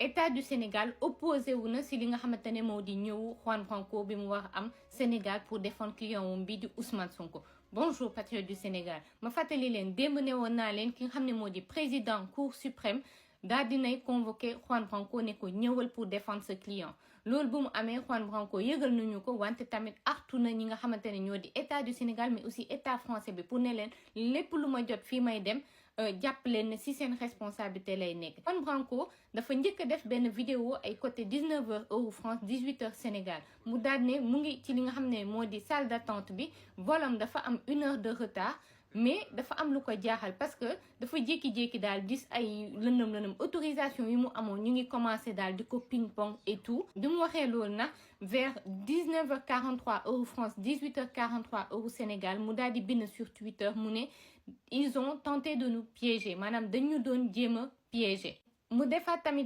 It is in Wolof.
état du Sénégal opposé wu na si li nga xamante ne moo di ñëw Juan Branco bi mu war am Sénégal pour défendre client wam bi di Ousmane Sonko. Bonjour patriotes du Sénégal ma fàttali leen démb ne woon naa leen ki nga xam ne moo di président cour suprême daal dinay convoqué Juan Branco ne ko ñëwal pour défendre ce client loolu bu mu amee Juan Branco yëgal nañu ko wante tamit artu na ñi nga xamante ne ñoo di état du Sénégal mais aussi état français bi pour ne leen lépp lu ma jot fii may dem jàpp leen ne si seen responsabilité lay nekk. Juan Branco dafa njëkk a def benn vidéo ay côté 19h heure France 18h Sénégal mu daal ne mu ngi ci li nga xam ne moo di salle d'attente bi volam dafa am 1 heure de retard. mais dafa am lu ko jaaxal parce que dafa jékki-jékki daal gis ay lëndëm autorisation yi mu amoon ñu ngi commencé daal di ko ping pong et tout bi mu waxee loolu nag vers 19h43 heure France 18h43 heure Sénégal mu daal di bind sur Twitter mu ne ils ont tenté de nous piéger maanaam dañu doon jéem a piéger mu defaat tamit